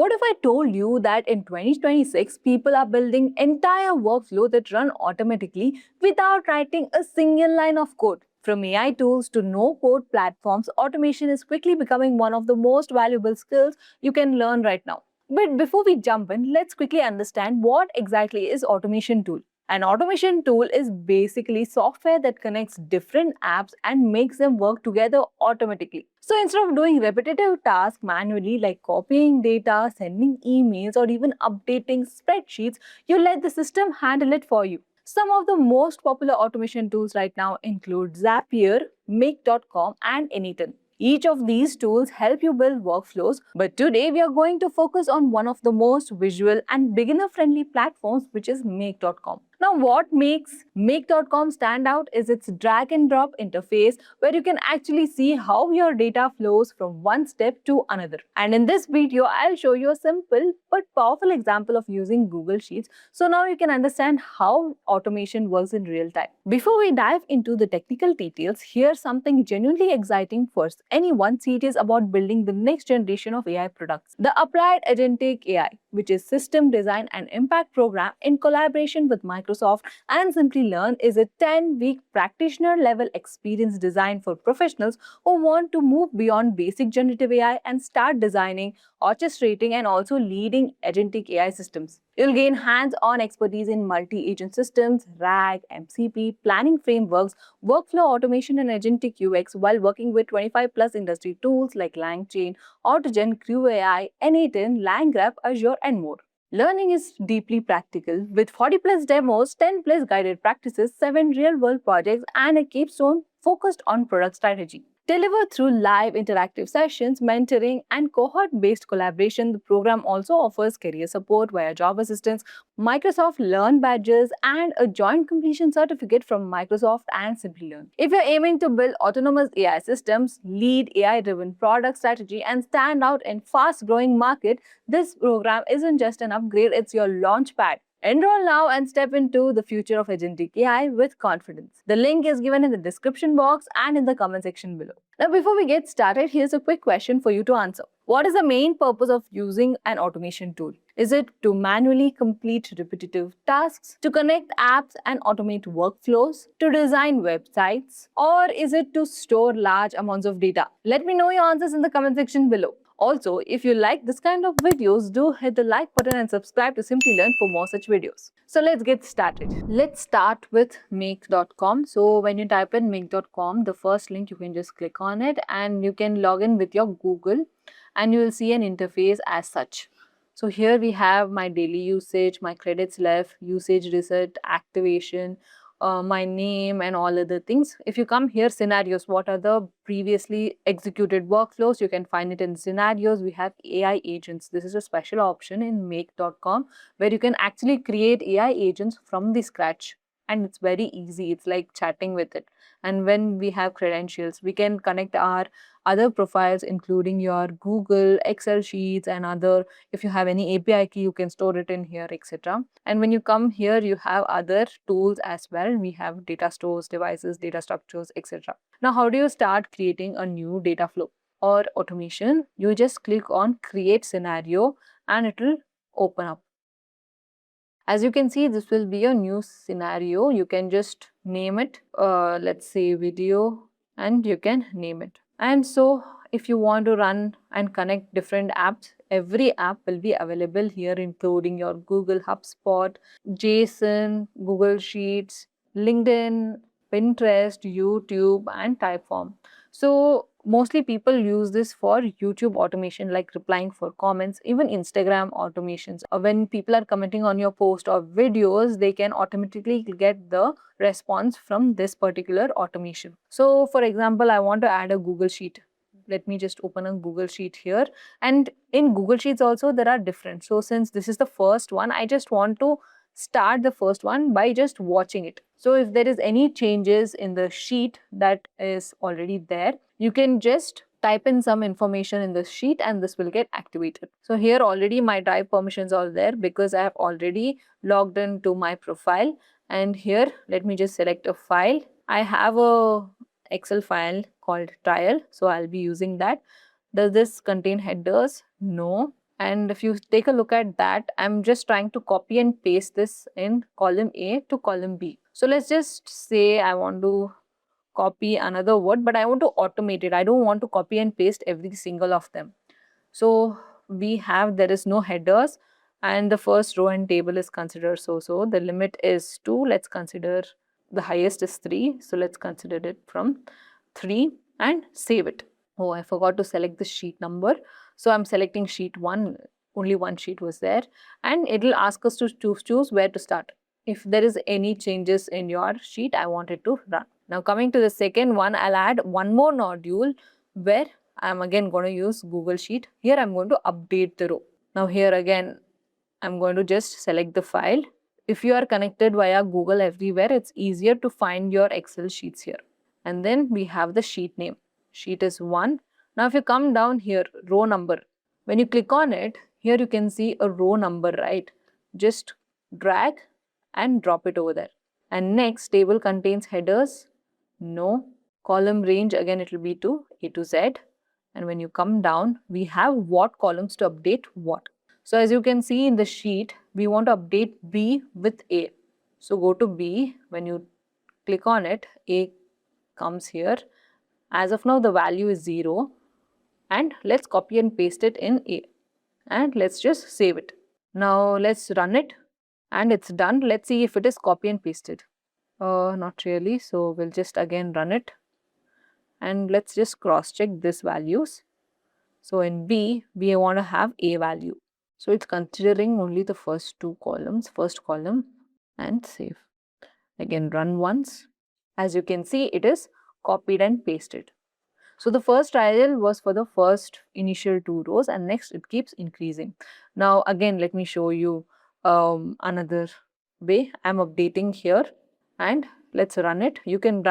What if I told you that in 2026, people are building entire workflow that run automatically without writing a single line of code? From AI tools to no-code platforms, automation is quickly becoming one of the most valuable skills you can learn right now. But before we jump in, let's quickly understand what exactly is automation tool. An automation tool is basically software that connects different apps and makes them work together automatically. So instead of doing repetitive tasks manually like copying data, sending emails, or even updating spreadsheets, you let the system handle it for you. Some of the most popular automation tools right now include Zapier, Make.com, and Anyton. Each of these tools help you build workflows, but today we are going to focus on one of the most visual and beginner-friendly platforms, which is Make.com. Now, what makes Make.com stand out is its drag and drop interface, where you can actually see how your data flows from one step to another. And in this video, I'll show you a simple but powerful example of using Google Sheets, so now you can understand how automation works in real time. Before we dive into the technical details, here's something genuinely exciting for anyone serious about building the next generation of AI products. The Applied Agentic AI, which is System Design and Impact program in collaboration with Microsoft and Simplilearn, is a 10-week practitioner-level experience designed for professionals who want to move beyond basic generative AI and start designing, orchestrating, and also leading agentic AI systems. You'll gain hands-on expertise in multi-agent systems, RAG, MCP, planning frameworks, workflow automation, and agentic UX while working with 25 plus industry tools like LangChain, Autogen, Crew AI, N8N, LangGraph, Azure, and more. Learning is deeply practical with 40 plus demos, 10 plus guided practices, 7 real world projects, and a capstone focused on product strategy. Delivered through live interactive sessions, mentoring, and cohort-based collaboration, the program also offers career support via job assistance, Microsoft Learn badges, and a joint completion certificate from Microsoft and Simplilearn. If you're aiming to build autonomous AI systems, lead AI-driven product strategy, and stand out in fast-growing market, this program isn't just an upgrade, it's your launchpad. Enroll now and step into the future of agentic AI with confidence. The link is given in the description box and in the comment section below. Now, before we get started, here's a quick question for you to answer. What is the main purpose of using an automation tool? Is it to manually complete repetitive tasks, to connect apps and automate workflows, to design websites, or is it to store large amounts of data? Let me know your answers in the comment section below. Also, if you like this kind of videos, do hit the like button and subscribe to Simplilearn for more such videos. So let's get started. Let's start with Make.com. So when you type in Make.com, the first link, you can just click on it and you can log in with your Google and you will see an interface as such. So here we have my daily usage, my credits left, usage reset, activation, my name and all other things. If you come here, scenarios, what are the previously executed workflows? You can find it in scenarios. We have AI agents. This is a special option in Make.com where you can actually create AI agents from the scratch. And it's very easy. It's like chatting with it. And when we have credentials, we can connect our other profiles, including your Google, Excel sheets, and other. If you have any API key, you can store it in here, etc. And when you come here, you have other tools as well. We have data stores, devices, data structures, etc. Now, how do you start creating a new data flow or automation? You just click on create scenario and it will open up. As you can see, this will be a new scenario. You can just name it, let's say video, and you can name it. And so if you want to run and connect different apps, every app will be available here, including your Google HubSpot, JSON, Google Sheets, LinkedIn, Pinterest, YouTube, and Typeform. So mostly people use this for YouTube automation, like replying for comments, even Instagram automations. When people are commenting on your post or videos, they can automatically get the response from this particular automation. So for example, I want to add a Google Sheet. Let me just open a Google Sheet here. And in Google Sheets also there are different. So since this is the first one, I just want to start the first one by just watching it. So if there is any changes in the sheet that is already there, you can just type in some information in this sheet and this will get activated. So here already my drive permissions are there because I have already logged into my profile. And here, let me just select a file. I have a Excel file called trial, so I'll be using that. Does this contain headers? No. And if you take a look at that, I'm just trying to copy and paste this in column A to column B. So let's just say I want to copy another word, but I want to automate it. I don't want to copy and paste every single of them. So we have, there is no headers, and the first row and table is considered so. The limit is 2. Let's consider the highest is 3. So let's consider it from 3 and save it. Oh, I forgot to select the sheet number. So I'm selecting sheet 1. Only one sheet was there, and it will ask us to choose where to start. If there is any changes in your sheet, I want it to run. Now coming to the second one, I'll add one more module where I'm again going to use Google Sheet. Here I'm going to update the row. Now here again, I'm going to just select the file. If you are connected via Google everywhere, it's easier to find your Excel sheets here. And then we have the sheet name. Sheet is 1. Now if you come down here, row number. When you click on it, here you can see a row number, right? Just drag and drop it over there. And next, table contains headers. No. Column range, again it will be to A to Z. And when you come down, we have what columns to update what. So as you can see in the sheet, we want to update B with A. So go to B. When you click on it, A comes here. As of now, the value is 0. And let's copy and paste it in A. And let's just save it. Now let's run it. And it's done. Let's see if it is copy and pasted. Not really. So we'll just again run it. And let's just cross check these values. So in B, we want to have A value. So it's considering only the first two columns, first column, and save. Again, run once. As you can see, it is copied and pasted. So the first trial was for the first initial 2 rows, and next it keeps increasing. Now again, let me show you another way. I'm updating here, and let's run it. You can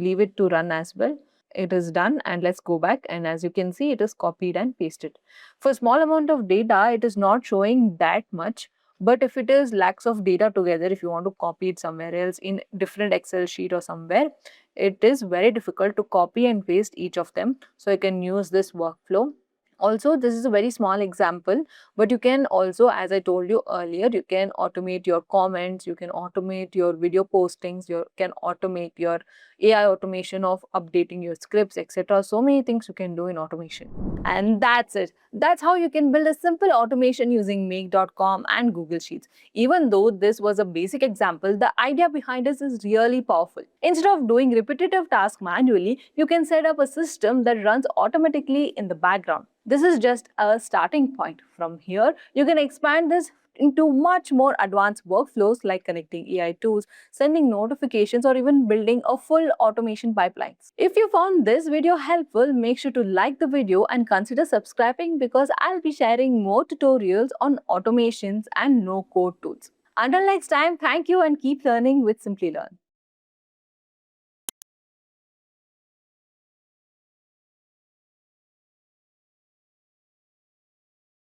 leave it to run as well. It is done, and let's go back, and as you can see, it is copied and pasted. For small amount of data, it is not showing that much, but if it is lakhs of data together, if you want to copy it somewhere else in different Excel sheet or somewhere, it is very difficult to copy and paste each of them. So you can use this workflow. Also, this is a very small example, but you can also, as I told you earlier, you can automate your comments, you can automate your video postings, you can automate your AI automation of updating your scripts, etc. So many things you can do in automation. And that's it. That's how you can build a simple automation using Make.com and Google Sheets. Even though this was a basic example, the idea behind this is really powerful. Instead of doing repetitive tasks manually, you can set up a system that runs automatically in the background. This is just a starting point. From here, you can expand this into much more advanced workflows like connecting AI tools, sending notifications, or even building a full automation pipelines. If you found this video helpful, make sure to like the video and consider subscribing because I'll be sharing more tutorials on automations and no-code tools. Until next time, thank you and keep learning with Simply Learn.